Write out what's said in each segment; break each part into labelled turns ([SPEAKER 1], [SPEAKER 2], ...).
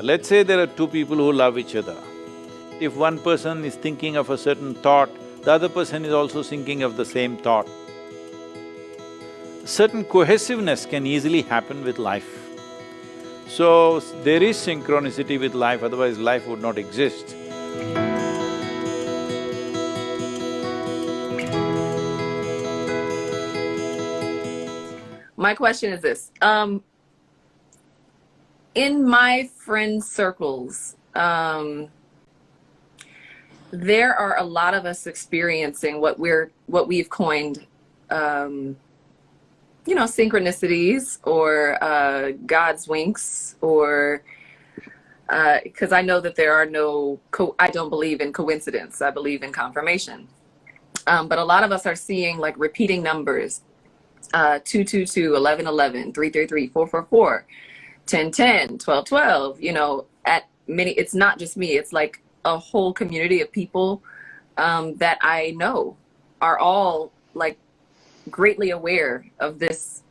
[SPEAKER 1] Let's say there are two people who love each other. If one person is thinking of a certain thought, the other person is also thinking of the same thought. Certain cohesiveness can easily happen with life. So, there is synchronicity with life, otherwise life would not exist.
[SPEAKER 2] My question is this, in my friend circles, there are a lot of us experiencing what we've coined, synchronicities or God's winks, or because I know that there are I don't believe in coincidence, I believe in confirmation. But a lot of us are seeing like repeating numbers, 222, 1111, 333, 444, 1010, 1212, at many, it's not just me, it's like a whole community of people that I know are all like greatly aware of this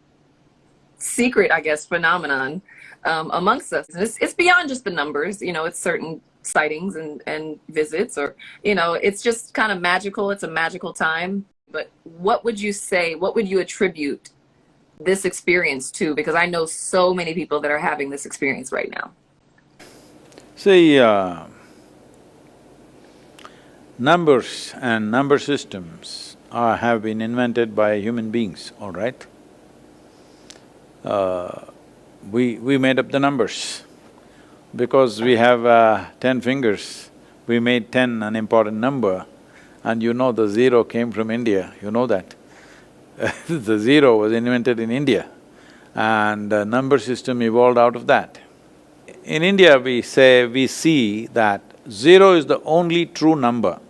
[SPEAKER 2] secret, I guess, phenomenon amongst us. And it's beyond just the numbers, it's certain sightings and visits, or, it's just kind of magical. It's a magical time. But what would you say, what would you attribute this experience to? Because I know so many people that are having this experience right now.
[SPEAKER 1] See, numbers and number systems have been invented by human beings, all right? We made up the numbers. Because we have 10 fingers, we made 10 an important number, and the zero came from India, you know that. The zero was invented in India, and the number system evolved out of that. In India, we see that zero is the only true number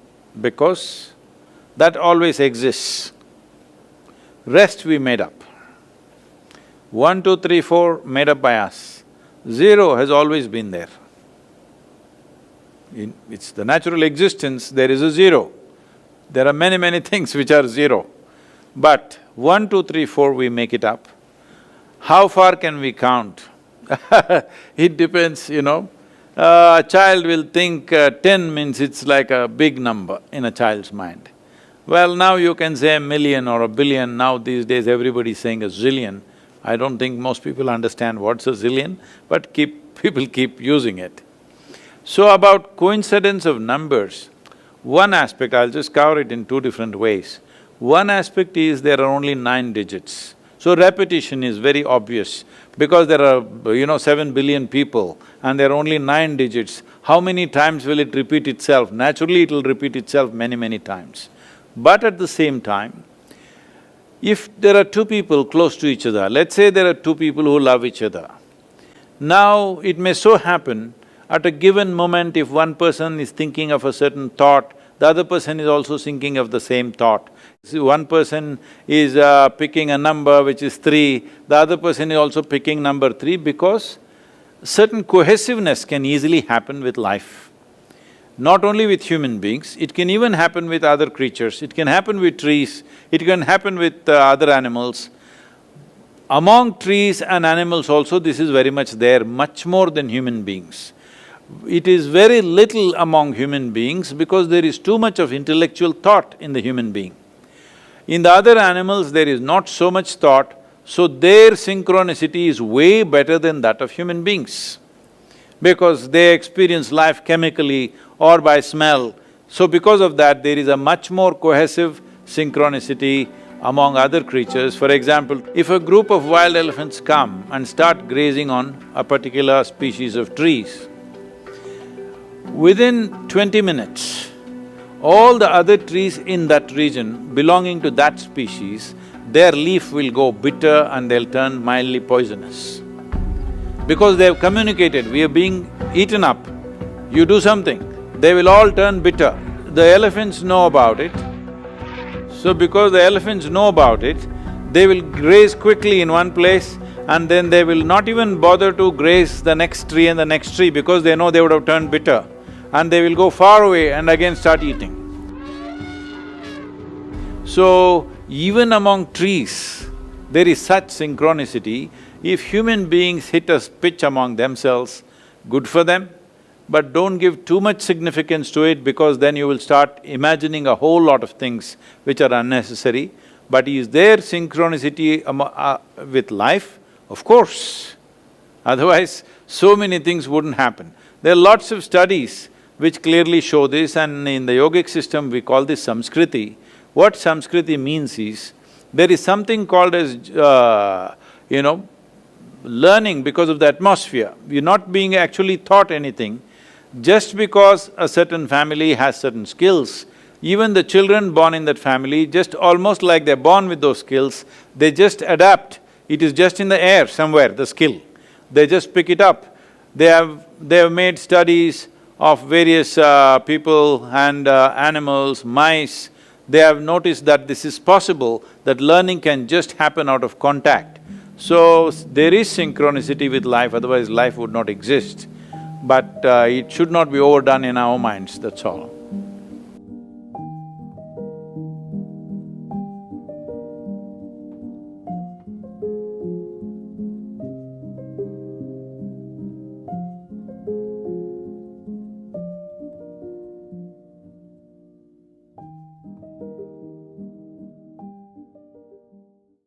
[SPEAKER 1] because that always exists. Rest we made up. 1, 2, 3, 4 made up by us. Zero has always been there. It's the natural existence, there is a zero. There are many things which are zero. But 1, 2, 3, 4 we make it up. How far can we count? It depends, A child will think 10 means it's like a big number in a child's mind. Well, now you can say a million or a billion, now these days everybody's saying a zillion. I don't think most people understand what's a zillion, but people keep using it. So about coincidence of numbers, one aspect, I'll just cover it in two different ways. One aspect is there are only 9 digits. So repetition is very obvious because there are, 7 billion people and there are only 9 digits. How many times will it repeat itself? Naturally, it'll repeat itself many times. But at the same time, if there are two people close to each other, let's say there are two people who love each other. Now, it may so happen, at a given moment, if one person is thinking of a certain thought, the other person is also thinking of the same thought. See, one person is picking a number which is 3, the other person is also picking number 3 because certain cohesiveness can easily happen with life. Not only with human beings, it can even happen with other creatures, it can happen with trees, it can happen with other animals. Among trees and animals also, this is very much there, much more than human beings. It is very little among human beings because there is too much of intellectual thought in the human being. In the other animals, there is not so much thought, so their synchronicity is way better than that of human beings because they experience life chemically or by smell. So because of that, there is a much more cohesive synchronicity among other creatures. For example, if a group of wild elephants come and start grazing on a particular species of trees, within 20 minutes, all the other trees in that region belonging to that species, their leaf will go bitter and they'll turn mildly poisonous. Because they've communicated, we are being eaten up, you do something, they will all turn bitter. The elephants know about it. So because the elephants know about it, they will graze quickly in one place and then they will not even bother to graze the next tree and the next tree because they know they would have turned bitter. And they will go far away and again start eating. So, even among trees, there is such synchronicity. If human beings hit a pitch among themselves, good for them, but don't give too much significance to it, because then you will start imagining a whole lot of things which are unnecessary. But is there synchronicity with life? Of course. Otherwise, so many things wouldn't happen. There are lots of studies which clearly show this, and in the yogic system we call this samskriti. What samskriti means is, there is something called as, learning because of the atmosphere. You're not being actually taught anything. Just because a certain family has certain skills, even the children born in that family, just almost like they're born with those skills, they just adapt. It is just in the air somewhere, the skill. They just pick it up. They have made studies of various people and animals, mice. They have noticed that this is possible, that learning can just happen out of contact. So, there is synchronicity with life, otherwise life would not exist. But it should not be overdone in our minds, that's all.